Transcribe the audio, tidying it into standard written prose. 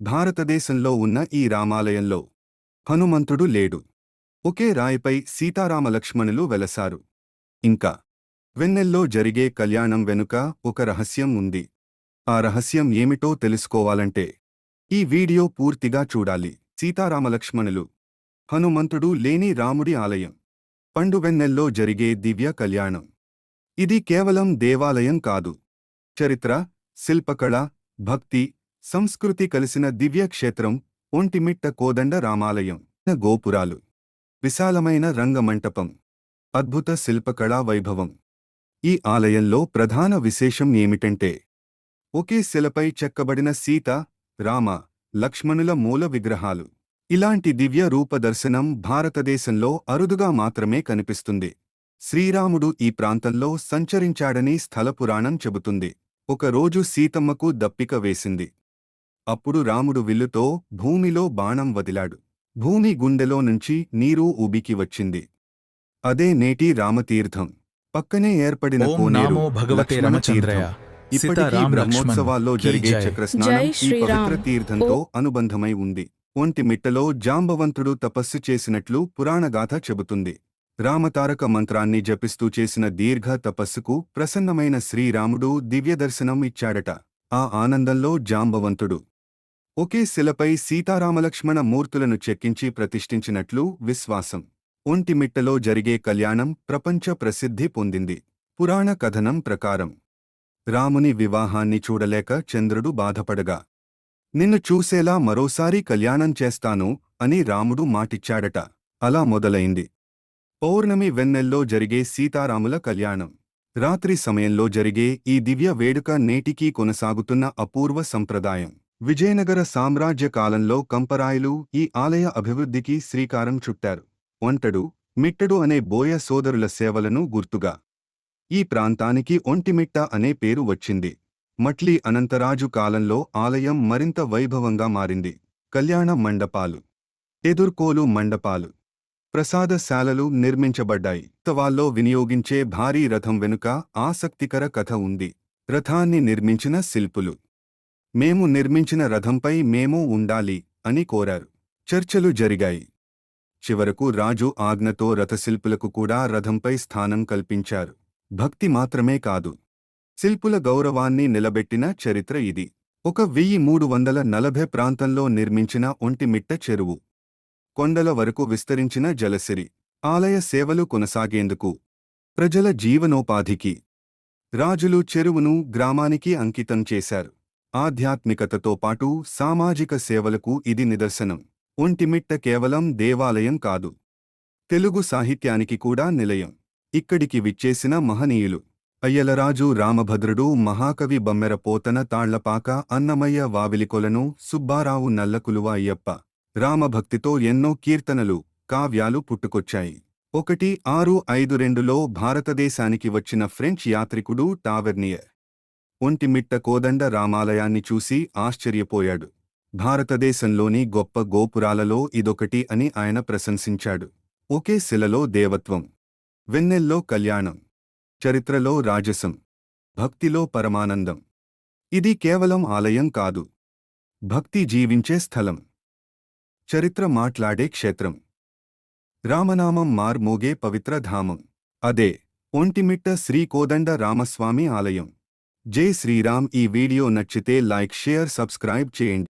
భారతదేశంలో ఉన్న ఈ రామాలయంలో హనుమంతుడు లేడు. ఒకే రాయిపై సీతారామలక్ష్మణులు వెలసారు. ఇంకా వెన్నెల్లో జరిగే కళ్యాణం వెనుక ఒక రహస్యం ఉంది. ఆ రహస్యం ఏమిటో తెలుసుకోవాలంటే ఈ వీడియో పూర్తిగా చూడాలి. సీతారామలక్ష్మణులు, హనుమంతుడు లేని రాముడి ఆలయం, పండువెన్నెల్లో జరిగే దివ్య కళ్యాణం. ఇది కేవలం దేవాలయం కాదు, చరిత్ర, శిల్పకళ, భక్తి, సంస్కృతి కలిసిన దివ్యక్షేత్రం. ఒంటిమిట్ట కోదండ రామాలయం. గోపురాలు, విశాలమైన రంగమంటపం, అద్భుత శిల్పకళా వైభవం. ఈ ఆలయంలో ప్రధాన విశేషం ఏమిటంటే ఒకే శిలపై చెక్కబడిన సీత, రామ, లక్ష్మణుల మూల విగ్రహాలు. ఇలాంటి దివ్య రూపదర్శనం భారతదేశంలో అరుదుగా మాత్రమే కనిపిస్తుంది. శ్రీరాముడు ఈ ప్రాంతంలో సంచరించాడని స్థలపురాణం చెబుతుంది. ఒకరోజు సీతమ్మకు దప్పిక వేసింది. అప్పుడు రాముడు విల్లుతో భూమిలో బాణం వదిలాడు. భూమి గుండెలో నుంచి నీరు ఉబికి వచ్చింది. అదే నేటి రామతీర్థం. పక్కనే ఏర్పడిన కోనేరు లక్ష్మణ తీర్థం. ఇప్పటికీ బ్రహ్మోత్సవాల్లో జరిగే చక్రస్నానం ఈ పవిత్ర తీర్థంతో అనుబంధమై ఉంది. ఒంటిమిట్టలో జాంబవంతుడు తపస్సు చేసినట్లు పురాణగాథ చెబుతుంది. రామతారక మంత్రాన్ని జపిస్తూ చేసిన దీర్ఘ తపస్సుకు ప్రసన్నమైన శ్రీరాముడు దివ్యదర్శనం ఇచ్చాడట. ఆ ఆనందంలో జాంబవంతుడు ఒకే శిలపై సీతారామలక్ష్మణ మూర్తులను చెక్కించి ప్రతిష్ఠించినట్లు విశ్వాసం. ఒంటిమిట్టలో జరిగే కళ్యాణం ప్రపంచ ప్రసిద్ధి పొందింది. పురాణ కథనం ప్రకారం రాముని వివాహాన్ని చూడలేక చంద్రుడు బాధపడగా, నిన్ను చూసేలా మరోసారి కళ్యాణం చేస్తాను అని రాముడు మాటిచ్చాడట. అలా మొదలైంది పౌర్ణమి వెన్నెల్లో జరిగే సీతారాముల కళ్యాణం. రాత్రి సమయంలో జరిగే ఈ దివ్య వేడుక నేటికీ కొనసాగుతున్న అపూర్వ సంప్రదాయం. విజయనగర సామ్రాజ్య కాలంలో కంపరాయలు ఈ ఆలయ అభివృద్ధికి శ్రీకారం చుట్టారు. ఒంటడు, మిట్టడు అనే బోయ సోదరుల సేవలను గుర్తుగా ఈ ప్రాంతానికి ఒంటిమిట్ట అనే పేరు వచ్చింది. మట్లీ అనంతరాజు కాలంలో ఆలయం మరింత వైభవంగా మారింది. కళ్యాణ మండపాలు, ఎదుర్కోలు మండపాలు, ప్రసాదశాలలు నిర్మించబడ్డాయి. ఉత్సవాల్లో వినియోగించే భారీ రథం వెనుక ఆసక్తికర కథ ఉంది. రథాన్ని నిర్మించిన శిల్పులు మేము నిర్మించిన రథంపై మేము ఉండాలి అని కోరారు. చర్చలు జరిగాయి. చివరకు రాజు ఆజ్ఞతో రథశిల్పులకు కూడా రథంపై స్థానం కల్పించారు. భక్తి మాత్రమే కాదు, శిల్పుల గౌరవాన్ని నిలబెట్టిన చరిత్ర ఇది. 1340 ప్రాంతంలో నిర్మించిన ఒంటిమిట్ట చెరువు, కొండల వరకు విస్తరించిన జలసిరి ఆలయ సేవలు కొనసాగేందుకు, ప్రజల జీవనోపాధికి రాజులు చెరువును గ్రామానికి అంకితం చేశారు. ఆధ్యాత్మికతతో పాటు సామాజిక సేవలకు ఇది నిదర్శనం. ఒంటిమిట్ట కేవలం దేవాలయం కాదు, తెలుగు సాహిత్యానికి కూడా నిలయం. ఇక్కడికి విచ్చేసిన మహనీయులు అయ్యలరాజు రామభద్రుడు, మహాకవి బమ్మెర పోతన తాళ్లపాక, అన్నమయ్య వావిలికొలను, సుబ్బారావు నల్లకులువ అయ్యప్ప. రామభక్తితో ఎన్నో కీర్తనలు, కావ్యాలు పుట్టుకొచ్చాయి. 1652లో భారతదేశానికి వచ్చిన ఫ్రెంచ్ యాత్రికుడు టావెర్నియర్ ఒంటిమిట్ట కోదండ రామాలయాన్ని చూసి ఆశ్చర్యపోయాడు. భారతదేశంలోని గొప్ప గోపురాలలో ఇదొకటి అని ఆయన ప్రశంసించాడు. ఒకే శిలలో దేవత్వం, వెన్నెల్లో కళ్యాణం, చరిత్రలో రాజసం, భక్తిలో పరమానందం. ఇది కేవలం ఆలయం కాదు, భక్తి జీవించే స్థలం, చరిత్ర మాట్లాడే క్షేత్రం, రామనామం మార్మోగే పవిత్ర ధామం. అదే ఒంటిమిట్ట శ్రీ కోదండ రామస్వామి ఆలయం. జై శ్రీరామ్. ఈ వీడియో నచ్చితే లైక్, షేర్, సబ్స్క్రైబ్ చేయండి.